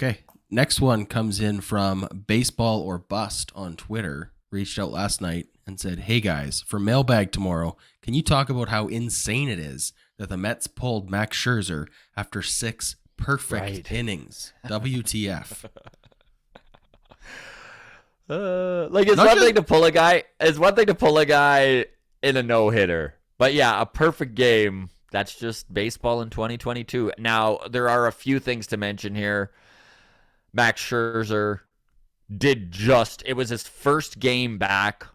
Okay. Next one comes in from Baseball or Bust on Twitter. Reached out last night and said, "Hey guys, for mailbag tomorrow, can you talk about how insane it is that the Mets pulled Max Scherzer after 6 perfect innings? WTF?" Like it's Not one just thing to pull a guy. It's one thing to pull a guy in a no hitter, but yeah, a perfect game. That's just baseball in 2022. Now there are a few things to mention here. Max Scherzer it was his first game back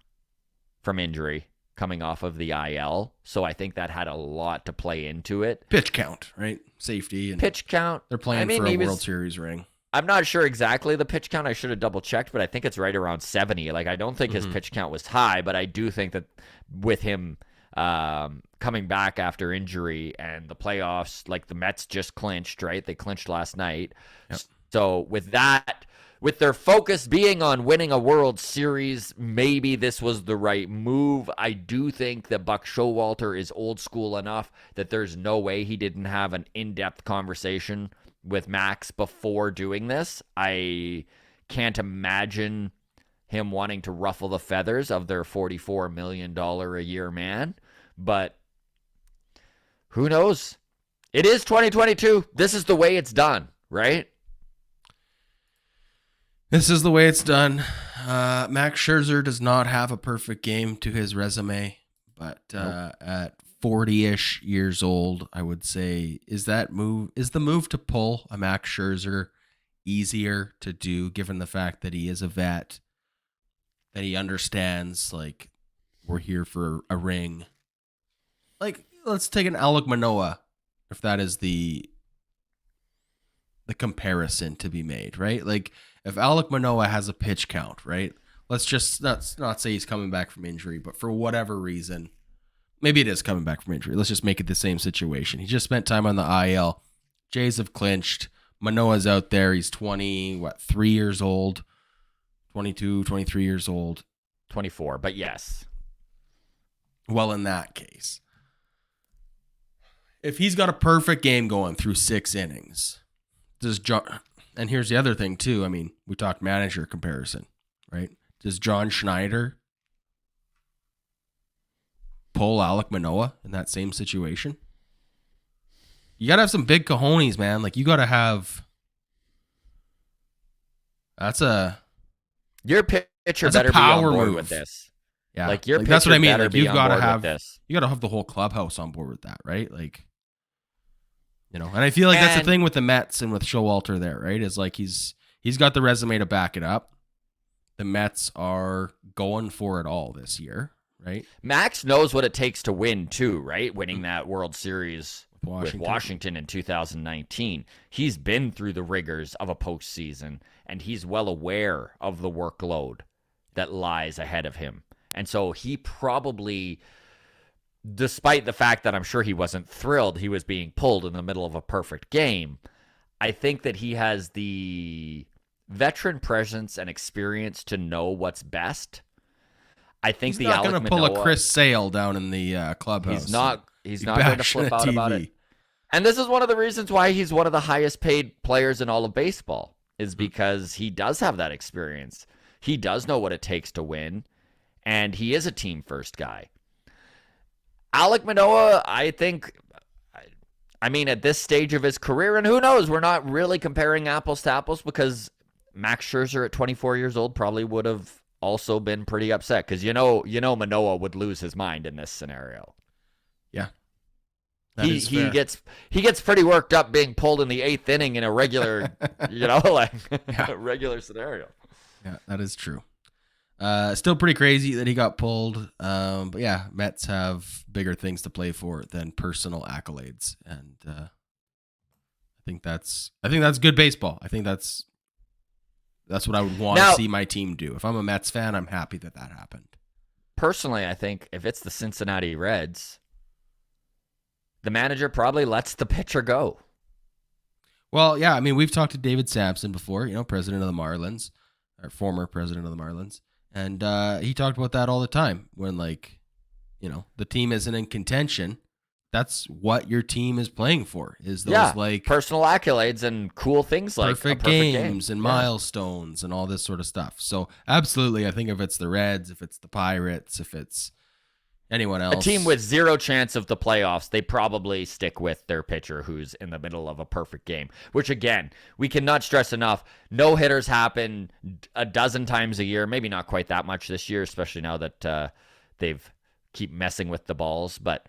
from injury coming off of the IL. So I think that had a lot to play into it. pitch count, right? Safety and Pitch count. they're playing for a World Series ring. I'm not sure exactly the pitch count. I should have double checked, but I think it's right around 70. Like I don't think his pitch count was high, but I do think that with him coming back after injury and the playoffs, like the Mets just clinched, right? They clinched last night. Yep. So with that, with their focus being on winning a World Series, maybe this was the right move. I do think that Buck Showalter is old school enough that there's no way he didn't have an in-depth conversation with Max before doing this. I can't imagine him wanting to ruffle the feathers of their $44 million a year man, but who knows? It is 2022. This is the way it's done, right? This is the way it's done. Max Scherzer does not have a perfect game to his resume, but at 40-ish years old, I would say, is the move to pull a Max Scherzer easier to do, given the fact that he is a vet, that he understands, like, we're here for a ring. Like, let's take an Alek Manoah, if that is the comparison to be made, right? Like, if Alek Manoah has a pitch count, right? Let's just not say he's coming back from injury, but for whatever reason, maybe it is coming back from injury. Let's just make it the same situation. He just spent time on the IL. Jays have clinched. Manoah's out there. He's 3 years old, 22, 23 years old. 24, but yes. Well, in that case, if he's got a perfect game going through 6 innings, and here's the other thing too. I mean, we talked manager comparison, right? Does John Schneider pull Alek Manoah in that same situation? You got to have some big cojones, man. Like, you got to have... Your pitcher better be on board with this. Yeah. Like, your pitcher that's what I mean. better Like, be you've on got to board have with this. You got to have the whole clubhouse on board with that, right? Like, you know, and I feel like that's the thing with the Mets and with Showalter there, right? Is like he's got the resume to back it up. The Mets are going for it all this year, right? Max knows what it takes to win too, right? Winning that World Series with Washington in 2019. He's been through the rigors of a postseason, and he's well aware of the workload that lies ahead of him. And so he probably, despite the fact that I'm sure he wasn't thrilled he was being pulled in the middle of a perfect game, I think that he has the veteran presence and experience to know what's best. I think he's not going to pull a Chris Sale down in the clubhouse. He's not going to flip out about it. And this is one of the reasons why he's one of the highest paid players in all of baseball, is because he does have that experience. He does know what it takes to win, and he is a team first guy. Alek Manoah, I think, I mean, at this stage of his career, and who knows, we're not really comparing apples to apples, because Max Scherzer at 24 years old probably would have also been pretty upset, because you know Manoah would lose his mind in this scenario. Yeah. He gets pretty worked up being pulled in the 8th inning in a regular, regular scenario. Yeah, that is true. Still pretty crazy that he got pulled. But yeah, Mets have bigger things to play for than personal accolades, and I think that's good baseball. I think that's what I would want to see my team do. If I'm a Mets fan, I'm happy that happened. Personally, I think if it's the Cincinnati Reds, the manager probably lets the pitcher go. Well, yeah, I mean, we've talked to David Sampson before, president of the Marlins, or former president of the Marlins, and he talked about that all the time when, the team isn't in contention, that's what your team is playing for, is those like personal accolades and cool things like perfect a perfect games game. and milestones and all this sort of stuff. So absolutely, I think if it's the Reds, if it's the Pirates, if it's anyone else, A team with zero chance of the playoffs, they probably stick with their pitcher who's in the middle of a perfect game, which again, we cannot stress enough. No hitters happen a dozen times a year, maybe not quite that much this year, especially now that they've keep messing with the balls, but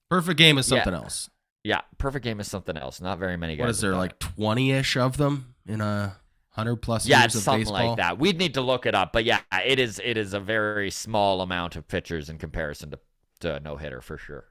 perfect game is something else. Yeah, perfect game is something else. Not very many guys. What is there, like 20-ish of them in 100+ years of something baseball? like that. We'd need to look it up, but yeah, it is a very small amount of pitchers in comparison to no hitter for sure.